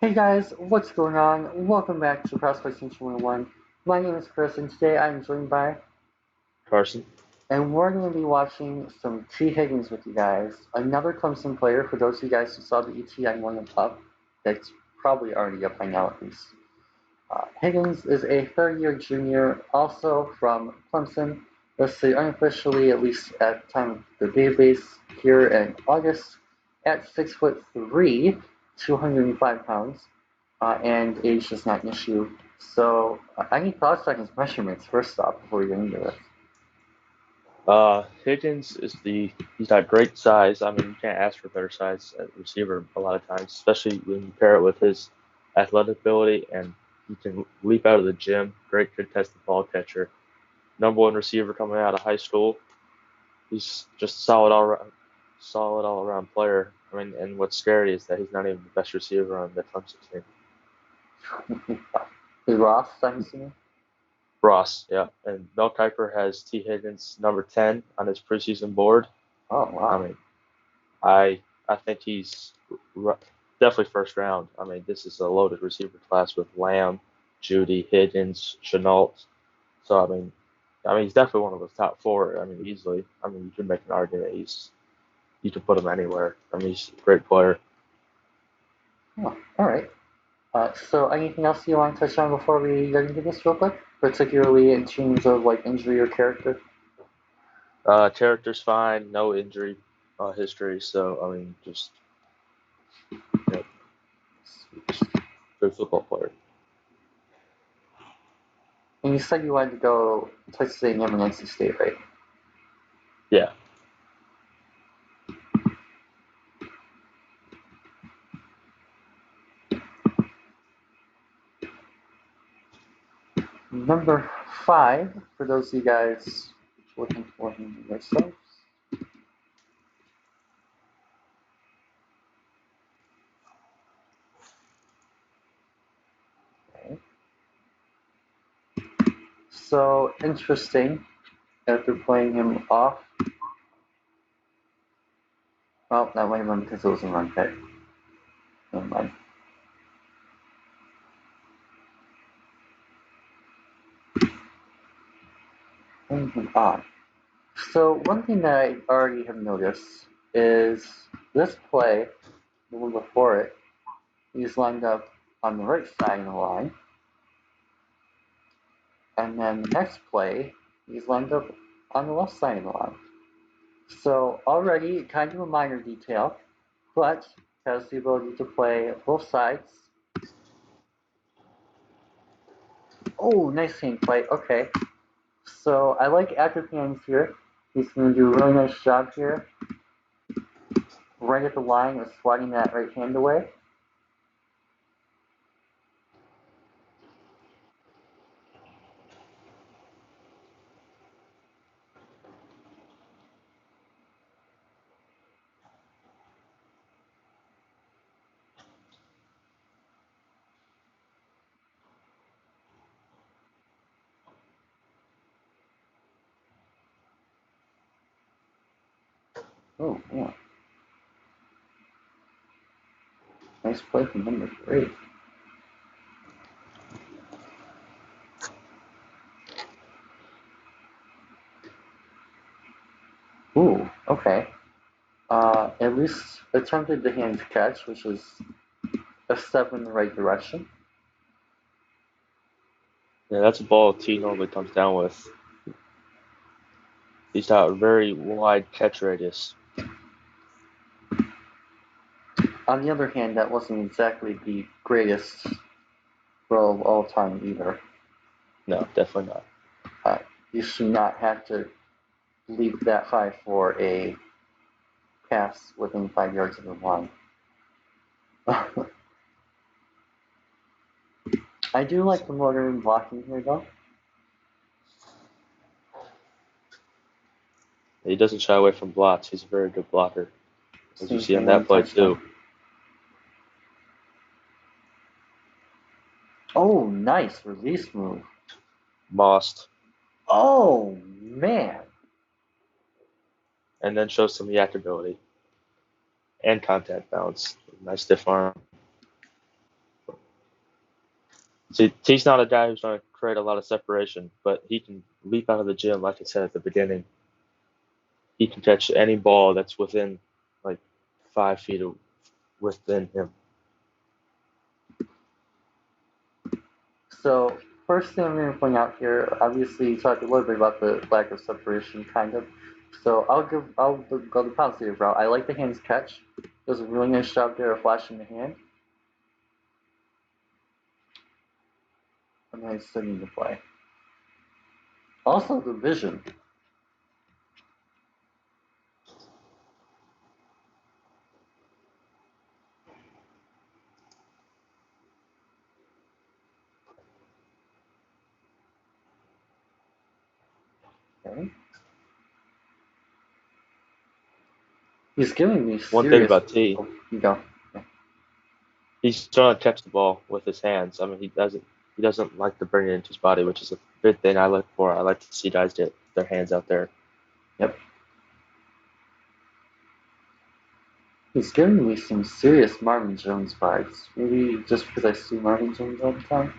Hey guys, what's going on? Welcome back to Prospect Team 21. My name is Chris, and today I'm joined by, Carson. and we're going to be watching some Tee Higgins with you guys. Another Clemson player, for those of you guys who saw the ET on one up, that's probably already up by now at least. Higgins is a third-year junior, also from Clemson, listed unofficially, at least at the time of the database here in August, at 6'3", 205 pounds. And age is not an issue. So, any thoughts on his measurements first off before we get into this? Higgins he's got great size. I mean, you can't ask for better size at receiver a lot of times, especially when you pair it with his athletic ability and he can leap out of the gym. Great contested ball catcher. Number one receiver coming out of high school. He's just solid all around player. I mean, and what's scary is that he's not even the best receiver on the Clemson team. Is Ross, I'm assuming? Ross, yeah, and Mel Kiper has T. Higgins number 10 on his preseason board. Oh, I wow. mean, I think he's definitely first round. I mean, this is a loaded receiver class with Lamb, Judy, Higgins, Chenault. So I mean, he's definitely one of the top four. I mean, easily. I mean, you can make an argument you can put him anywhere. I mean, he's a great player. Oh, all right. So, anything else you want to touch on before we get into this real quick? Particularly in terms of like injury or character? Character's fine, no injury history. So I mean, just you know, good football player. And you said you wanted to go Texas A&M and NC State, right? Yeah. Number 5, for those of you guys looking for him yourselves. Okay. So interesting after playing him off. Well, that might have been because it was a run pick. Never mind. Moving on. So one thing that I already have noticed is this play, the one before it, he's lined up on the right side of the line. And then the next play, he's lined up on the left side of the line. So already kind of a minor detail, but has the ability to play both sides. Oh, nice hand play. Okay. So I like active hands here. He's going to do a really nice job here. Right at the line of swatting that right hand away. Oh, yeah. Nice play from number 3. Ooh, okay. At least attempted the hand catch, which is a step in the right direction. Yeah, that's a ball T normally comes down with. He's got a very wide catch radius. On the other hand, that wasn't exactly the greatest throw of all time either. No, definitely not. You should not have to leap that high for a pass within 5 yards of the line. I do like the modern blocking here, though. He doesn't shy away from blocks. He's a very good blocker, as you Same see on thing on the that play touchdown. too. Oh, nice release move. Mossed, Oh, man. and then shows some yak ability and contact balance. Nice stiff arm. See, T's not a guy who's going to create a lot of separation, but he can leap out of the gym, like I said at the beginning. He can catch any ball that's within like 5 feet within him. So first thing I'm going to point out here, obviously you talked a little bit about the lack of separation, kind of. So I'll go the positive route. I like the hands catch. Does a really nice job there of flashing the hand. A nice setting to play. Also the vision. Okay. He's giving me One thing serious. about T, Oh, you go. he's trying to catch the ball with his hands. I mean, he doesn't like to bring it into his body, which is a good thing I look for. I like to see guys get their hands out there. Yep. He's giving me some serious Marvin Jones vibes. Maybe just because I see Marvin Jones all the time.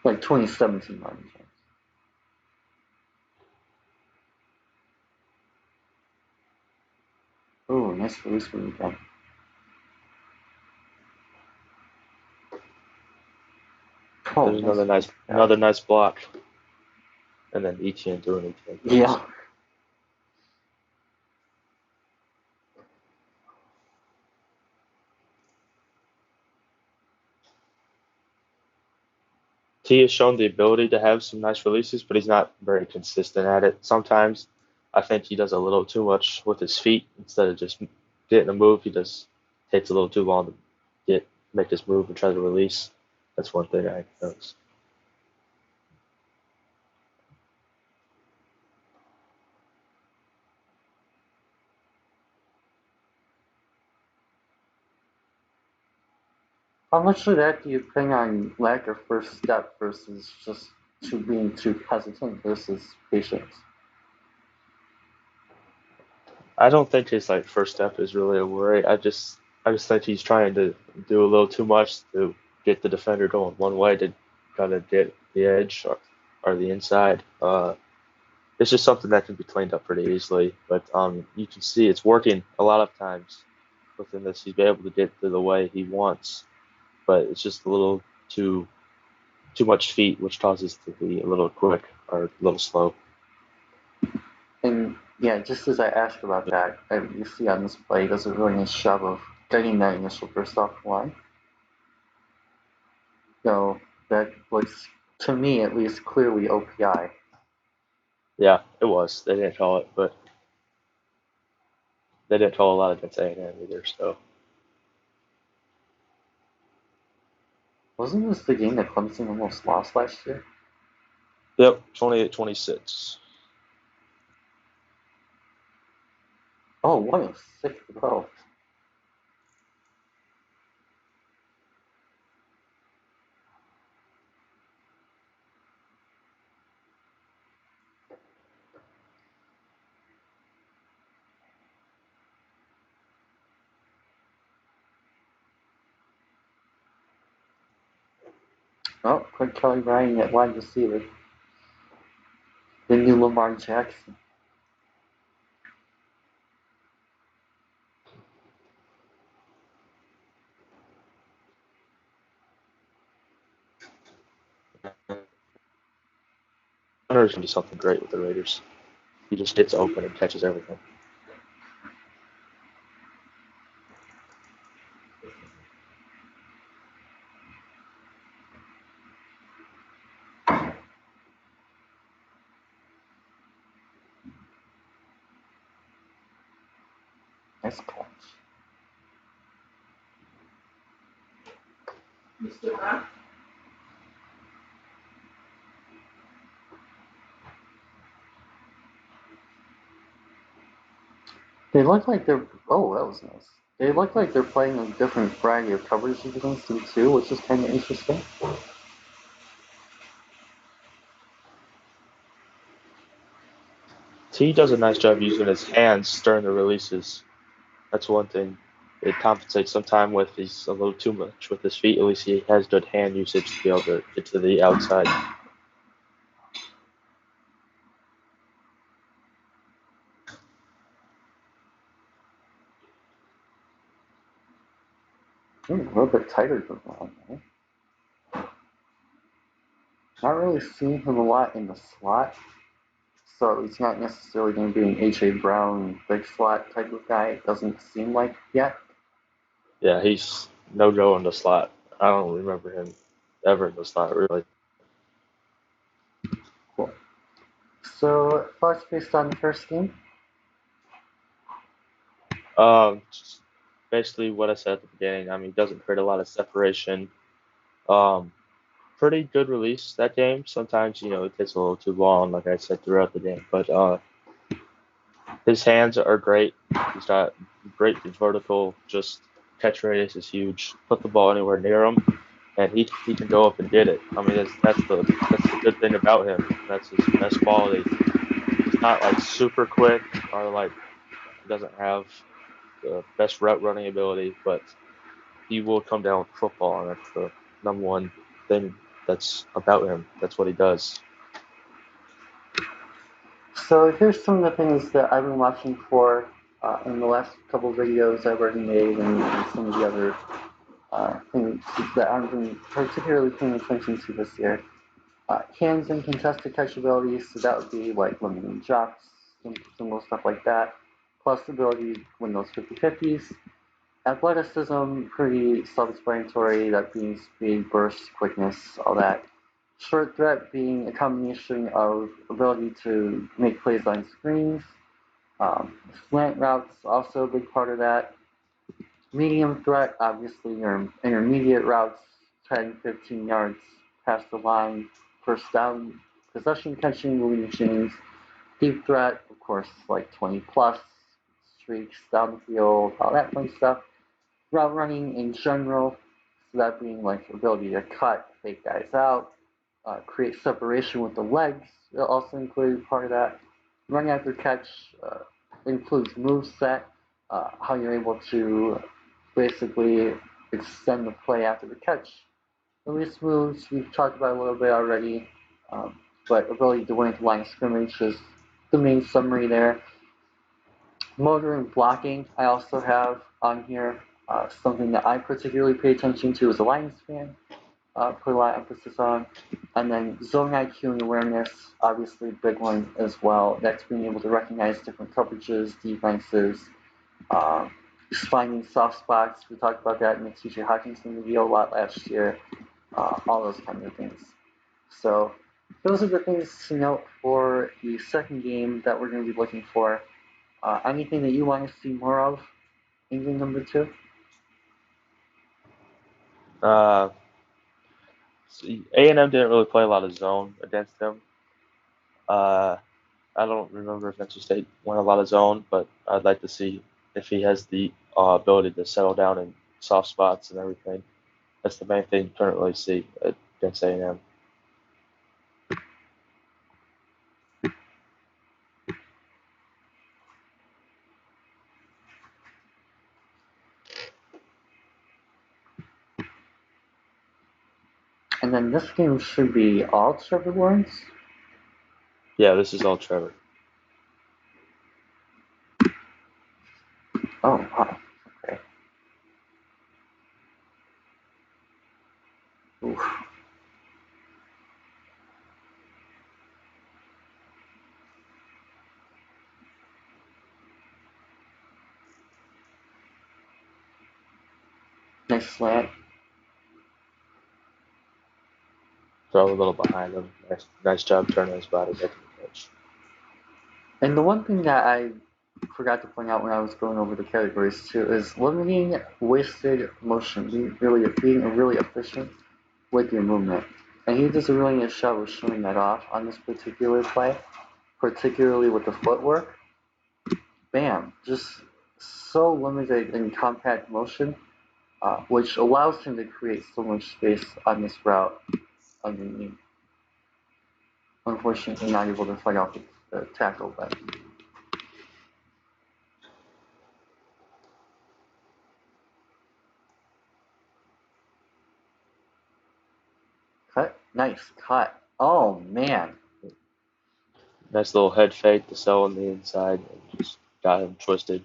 Like 2017 Marvin Jones. Oh, nice release from the guy. Oh, There's nice release. another nice block, and then ETN doing ETN things. Yeah. T has shown the ability to have some nice releases, but he's not very consistent at it. Sometimes I think he does a little too much with his feet instead of just getting a move. He just takes a little too long to make his move and try to release. That's one thing I noticed. How much of that do you think on lack of first step versus just being too hesitant versus patience? I don't think his like first step is really a worry. I just think he's trying to do a little too much to get the defender going one way to kind of get the edge or the inside. It's just something that can be cleaned up pretty easily. But you can see it's working a lot of times within this. He's been able to get to the way he wants, but it's just a little too much feet, which causes it to be a little quick or a little slow. And yeah, just as I asked about that, you see on this play, he does a really nice job of getting that initial burst off the line. So that looks, to me at least, clearly OPI. Yeah, it was. They didn't call it, but they didn't call a lot against A&M either. So Wasn't this the game that Clemson almost lost last year? yep, 28-26. Oh, what a sick throw. Oh, quick Kelly Ryan at wide receiver. The new Lamar Jackson. Hunter's gonna do something great with the Raiders. He just gets open and catches everything. Nice catch. They look like they're. Oh, that was nice. They look like they're playing a different variety of coverages against them too, which is kind of interesting. T does a nice job using his hands during the releases. That's one thing it compensates sometime with he's a little too much with his feet. At least he has good hand usage to be able to get to the outside. A little bit tighter than that. Not really seeing him a lot in the slot, so he's not necessarily going to be an A.J. Brown big slot type of guy. It doesn't seem like yet. Yeah, he's no go in the slot. I don't remember him ever in the slot really. Cool. So, thoughts based on the first game? Just basically what I said at the beginning. I mean, he doesn't create a lot of separation. Um, Pretty good release that game. Sometimes it takes a little too long, like I said throughout the game. But his hands are great. He's got great vertical. Just catch radius is huge. Put the ball anywhere near him, and he can go up and get it. I mean, that's the good thing about him. That's his best quality. He's not like super quick or like he doesn't have the best route running ability, but he will come down with the football, and that's the number one thing that's about him. That's what he does. So, here's some of the things that I've been watching for in the last couple of videos I've already made, and some of the other things that I've been particularly paying attention to this year. Hands and contested catch abilities, so that would be like limiting drops, some little stuff like that. Plus the ability to win those 50-50s. Athleticism, pretty self-explanatory, that being speed, burst, quickness, all that. Short threat being a combination of ability to make plays on screens. Slant routes, also a big part of that. Medium threat, obviously your intermediate routes, 10, 15 yards past the line, first down, possession catching, moving chains. Deep threat, of course, like 20 plus, streaks down the field, all that fun stuff. Route running in general, so that being like ability to cut, fake guys out, create separation with the legs, also included part of that. Run after catch includes move set, how you're able to basically extend the play after the catch. Release moves, we've talked about a little bit already, but ability to win at the line of scrimmage is the main summary there. Motor and blocking, I also have on here. Something that I particularly pay attention to as a Lions fan, put a lot of emphasis on. And then zone IQ and awareness, obviously a big one as well. That's being able to recognize different coverages, defenses, just finding soft spots. We talked about that in the TJ Hawkinson video a lot last year. All those kind of things. So those are the things to note for the second game that we're going to be looking for. Anything that you want to see more of in game number 2? Uh, A&M didn't really play a lot of zone against him. Uh, I don't remember if NC State went a lot of zone, but I'd like to see if he has the ability to settle down in soft spots and everything. That's the main thing you couldn't really see against A&M. And then this game should be all Trevor Lawrence. Yeah, this is all Trevor. Oh, wow. Okay. Oof. Nice slant. Throw a little behind him. Nice job turning his body, making the catch. And the one thing that I forgot to point out when I was going over the categories too is limiting wasted motion, being really efficient with your movement. And he does a really nice job of showing that off on this particular play, particularly with the footwork. Bam, just so limited in compact motion, which allows him to create so much space on this route underneath. Unfortunately, not able to fight off the tackle, but Nice cut. Oh man. Nice little head fake to sell on the inside and just got him twisted.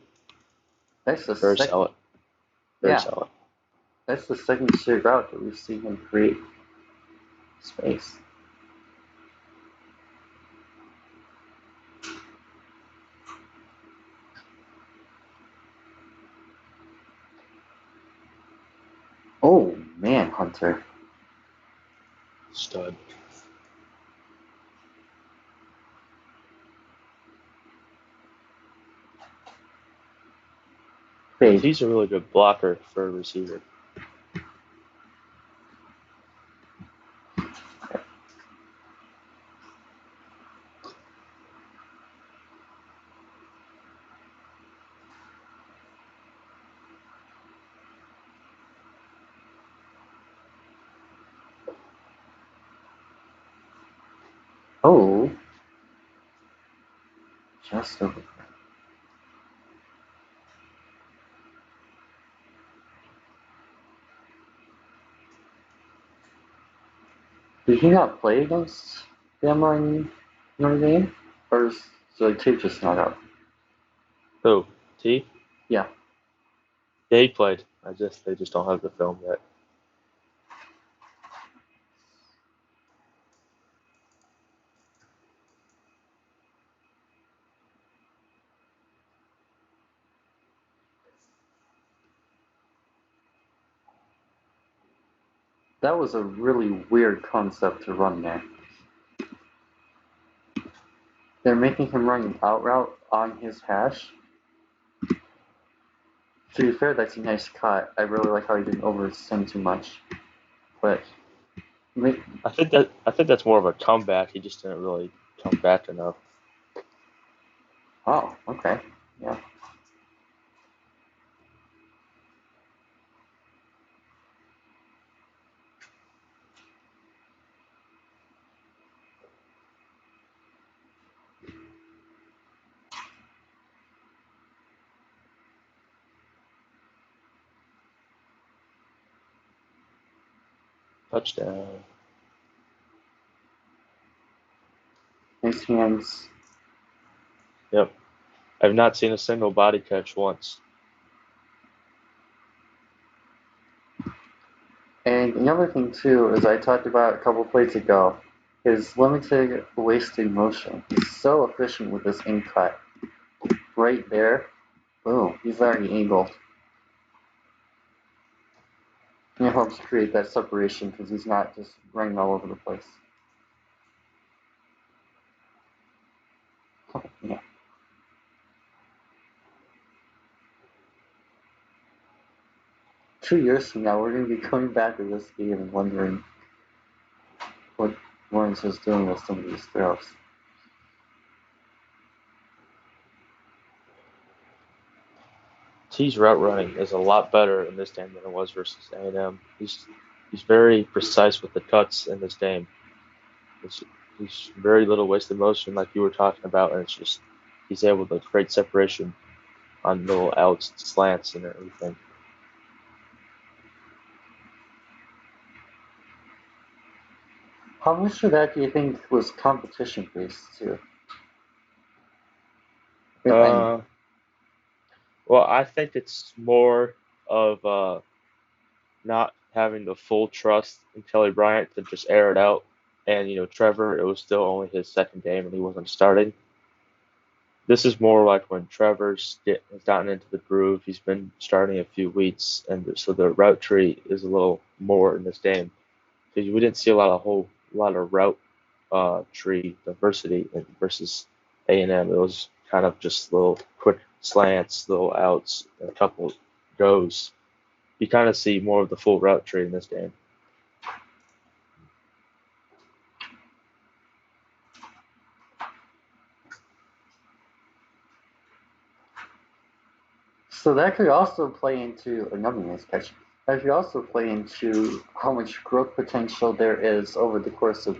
That's the Very second. solid. Very Yeah, solid. that's the second straight route that we've seen him create space. Oh man, Hunter. Stud. Fade. He's a really good blocker for a receiver. Oh, just over. Did he not play against them on Notre Dame? Or is the tape just not out? Who? T? Yeah. Yeah, he played. They just don't have the film yet. That was a really weird concept to run there. They're making him run an out route on his hash. To be fair, that's a nice cut. I really like how he didn't overextend too much. But I think that's more of a comeback. He just didn't really come back enough. oh, okay. Yeah. Touchdown. Nice hands. Yep. I've not seen a single body catch once. And another thing too, as I talked about a couple plays ago, is limited wasted motion. He's so efficient with this in cut. Right there. Boom. He's already angled. And it helps create that separation because he's not just running all over the place. Yeah. 2 years from now, we're going to be coming back to this game and wondering what Lawrence was doing with some of these throws. T's route running is a lot better in this game than it was versus A&M. He's very precise with the cuts in this game. It's, he's very little wasted motion, like you were talking about, and it's just he's able to create separation on little outs, slants, and everything. How much of that do you think was competition based too? And Uh, well, I think it's more of not having the full trust in Kelly Bryant to just air it out. And Trevor, it was still only his second game, and he wasn't starting. This is more like when has gotten into the groove. He's been starting a few weeks, and so the route tree is a little more in this game because we didn't see a whole lot of route tree diversity versus A&M. It was kind of just little quick slants, little outs, and a couple goes. You kind of see more of the full route tree in this game. so that could also play into another nice catch. That could also play into how much growth potential there is over the course of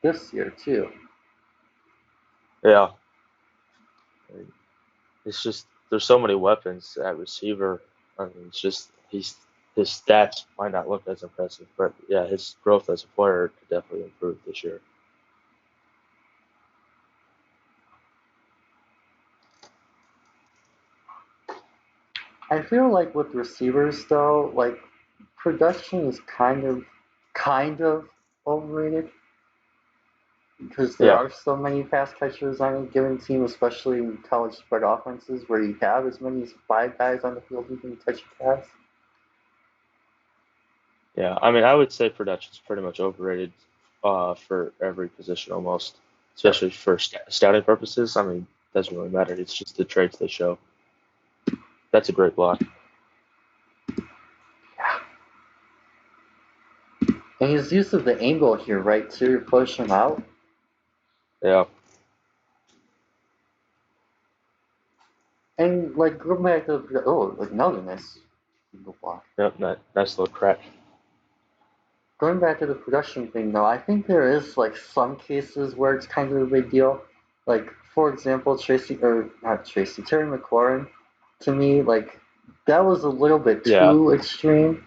this year too. Yeah, it's just there's so many weapons at receiver. I mean, it's just his stats might not look as impressive, but yeah, his growth as a player could definitely improve this year. I feel like with receivers though, like production is kind of overrated because there Yeah, are so many pass catchers on a given team, especially in college spread offenses where you have as many as five guys on the field who can catch a pass. yeah. I mean, I would say production's pretty much overrated for every position almost, Yep. especially for scouting purposes. I mean, it doesn't really matter. It's just the traits they show. That's a great block. And his use of the angle here, right, to push him out. Yeah, And like going back to like another nice angle block. yep, nice little crack. Going back to the production thing though, I think there is like some cases where it's kind of a big deal. Like for example, Tracy or not Tracy, Terry McLaurin, to me, like that was a little bit Yeah, too extreme.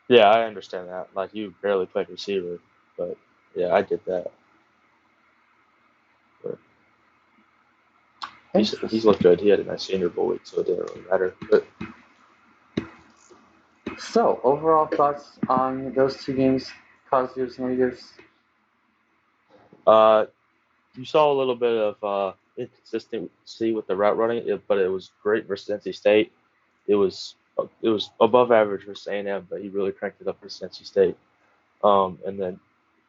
yeah, I understand that. Like you barely played receiver, but yeah, I did that. But he's Interesting. looked good. He had a nice Senior Bowl week, so it didn't really matter. But So overall thoughts on those two games, positives, negatives. uh, you saw a little bit of inconsistency with the route running, but it was great versus NC State. It was above average versus A&M, but he really cranked it up versus NC State. And then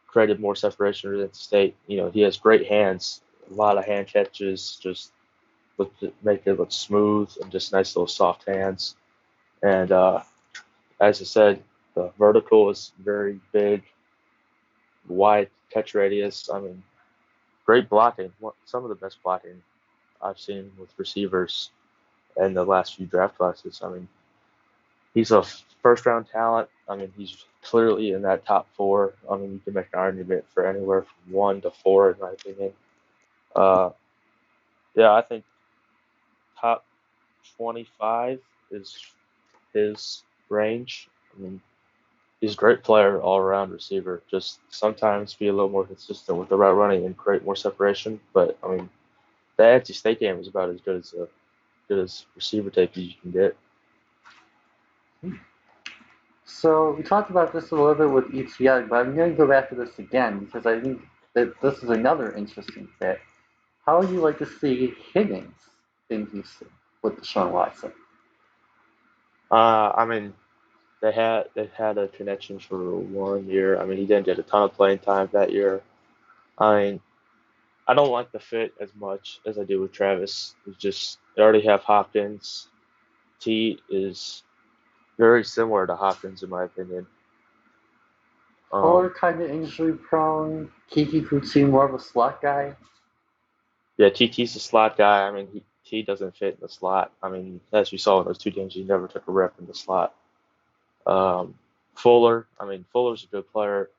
created more separation versus NC State. You know, he has great hands, a lot of hand catches, just make it look smooth and just nice little soft hands. And as I said, the vertical is very big, wide catch radius. I mean, great blocking. Some of the best blocking I've seen with receivers in the last few draft classes. I mean, he's a first round talent. I mean, he's clearly in that top four. I mean, you can make an argument for anywhere from 1 to 4, in my opinion. Uh, yeah, I think top 25 is his range. I mean, he's a great player, all around receiver. Just sometimes be a little more consistent with the route running and create more separation. But I mean, the NC State game was about as good as receiver tape as you can get. So we talked about this a little bit with ETI, but I'm going to go back to this again because I think that this is another interesting fit. How would you like to see Higgins in Houston with Deshaun Watson? I mean, they had a connection for 1 year. I mean, he didn't get a ton of playing time that year. I mean, I don't like the fit as much as I do with Travis. It's just they already have Hopkins. T is very similar to Hopkins in my opinion. Fuller Um, kind of injury prone. Kiki Kuti more of a slot guy. yeah, TT's a slot guy. I mean, T doesn't fit in the slot. I mean, as we saw in those two games, he never took a rep in the slot. Um, Fuller, I mean, Fuller's a good player.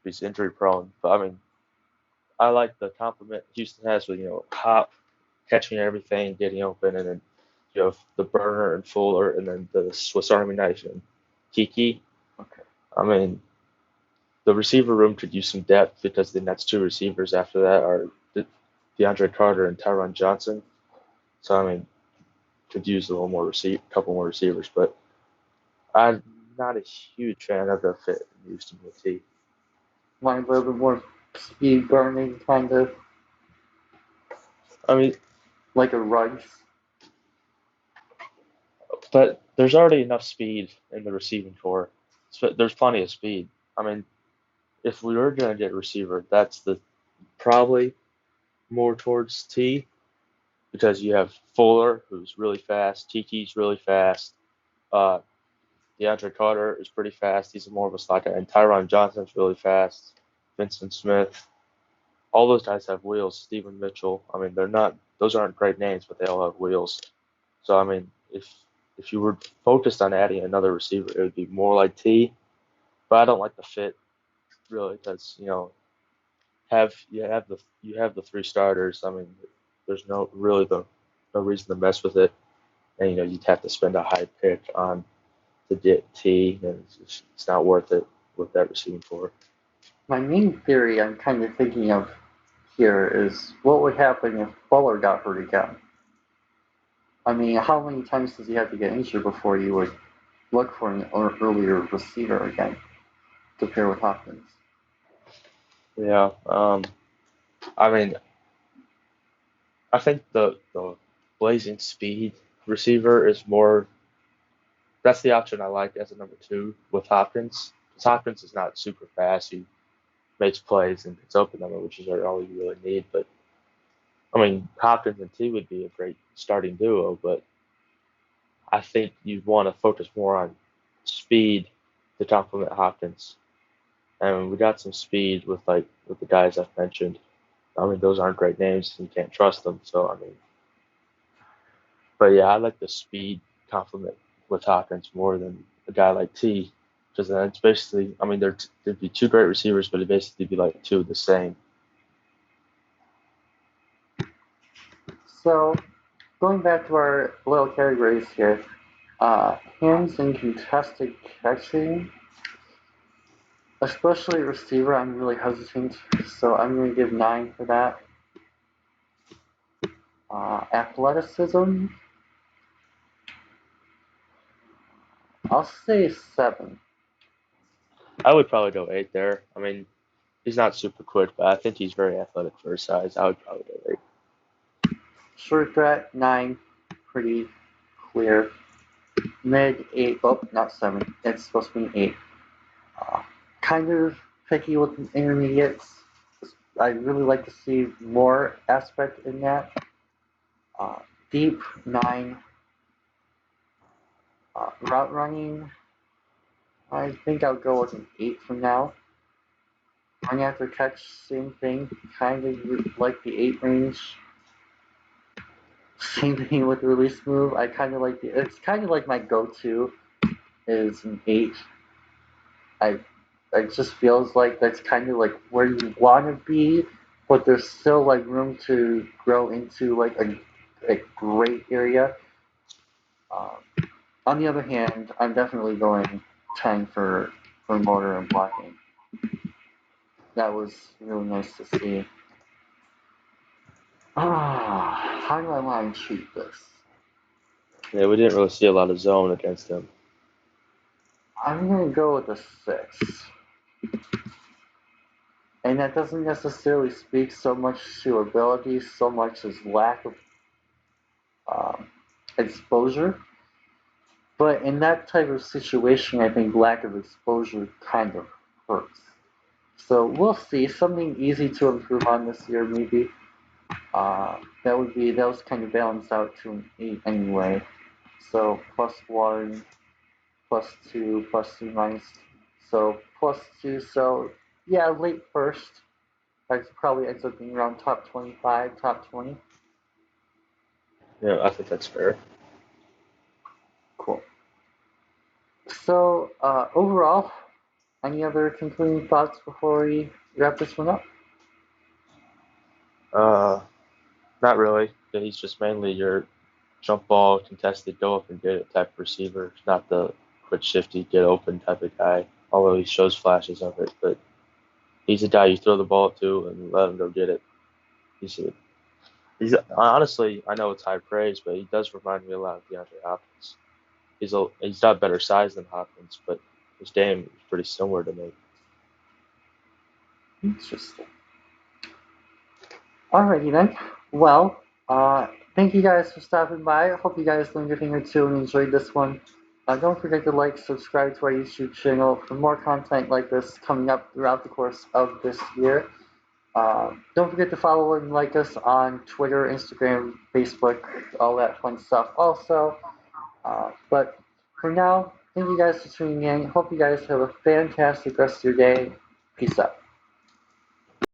He's injury prone, but I mean, I like the compliment Houston has with Hop catching everything, getting open, and then you have the burner and Fuller, and then the Swiss Army knife and Kiki. Okay. I mean, the receiver room could use some depth because the next two receivers after that are DeAndre Carter and Tyron Johnson. So I mean, could use a little more couple more receivers, but I'm not a huge fan of the fit in Houston with T. Want a little bit more speed burning, kind of I mean, like a Rice. but there's already enough speed in the receiving core. So there's plenty of speed. I mean, if we were going to get a receiver, that's the probably more towards T because you have Fuller, who's really fast. Tiki's really fast. Uh, DeAndre Carter is pretty fast. He's more of a slot guy. And Tyron Johnson's really fast. Vincent Smith. All those guys have wheels. Stephen Mitchell. I mean, they're not; those aren't great names, but they all have wheels. So I mean, if you were focused on adding another receiver, it would be more like T. But I don't like the fit really because you have the three starters. I mean, there's no reason to mess with it, and you'd have to spend a high pick on the T, and it's not worth it with that receiving core. My main theory I'm kind of thinking of here is what would happen if Fuller got hurt again? I mean, how many times does he have to get injured before you would look for an earlier receiver again to pair with Hopkins? Yeah. I mean, I think the blazing speed receiver is more. That's the option I like as a number two with Hopkins. Because Hopkins is not super fast. He makes plays and gets open them, which is all you really need. But I mean, Hopkins and T would be a great starting duo, but I think you'd want to focus more on speed to complement Hopkins. And we got some speed with the guys I've mentioned. I mean, those aren't great names, and you can't trust them. So I mean, but yeah, I like the speed complement with Hopkins more than a guy like T, because then it's basically, I mean, there'd be two great receivers, but it'd basically be like two of the same. So, going back to our little categories here, hands and contested catching, especially receiver, I'm really hesitant, so I'm going to give 9 for that. Athleticism, I'll say 7. I would probably go 8 there. I mean, he's not super quick, but I think he's very athletic for his size. I would probably go 8. Short threat, 9, pretty clear. Mid, 8, oh, not 7, it's supposed to be 8. Kind of picky with intermediates. I'd really like to see more aspect in that. Uh, Deep, 9. Route running, I think I'll go with an 8 for now. Run after catch, same thing. Kind of like the 8 range. Same thing with the release move. I kind of like it's kind of like my go-to is an 8. I it just feels like that's kind of like where you want to be, but there's still like room to grow into like a great area. Um, on the other hand, I'm definitely going 10 for motor and blocking. That was really nice to see. How do I want to treat this? Yeah, we didn't really see a lot of zone against him. I'm gonna go with a 6. And that doesn't necessarily speak so much to ability, so much as lack of um, exposure. But in that type of situation, I think lack of exposure kind of hurts. So we'll see. Something easy to improve on this year, maybe. That was kind of balanced out to an 8 anyway. So +1, +2, +2 minus. So +2. So yeah, late first. That probably ends up being around top 25, top 20. Yeah, I think that's fair. Cool. So overall, any other concluding thoughts before we wrap this one up? Uh, Not really. He's just mainly your jump ball, contested, go up and get it type receiver. Not the quick shifty, get open type of guy. Although he shows flashes of it, but he's a guy you throw the ball to and let him go get it. He's a, he's honestly, I know it's high praise, but he does remind me a lot of DeAndre Hopkins. He's got better size than Hopkins, but his game is pretty similar to me. Interesting. Alrighty then. Well, thank you guys for stopping by. I hope you guys learned a thing or two and enjoyed this one. Don't forget to like, subscribe to our YouTube channel for more content like this coming up throughout the course of this year. Don't forget to follow and like us on Twitter, Instagram, Facebook, all that fun stuff also. But for now, thank you guys for tuning in. Hope you guys have a fantastic rest of your day. Peace out.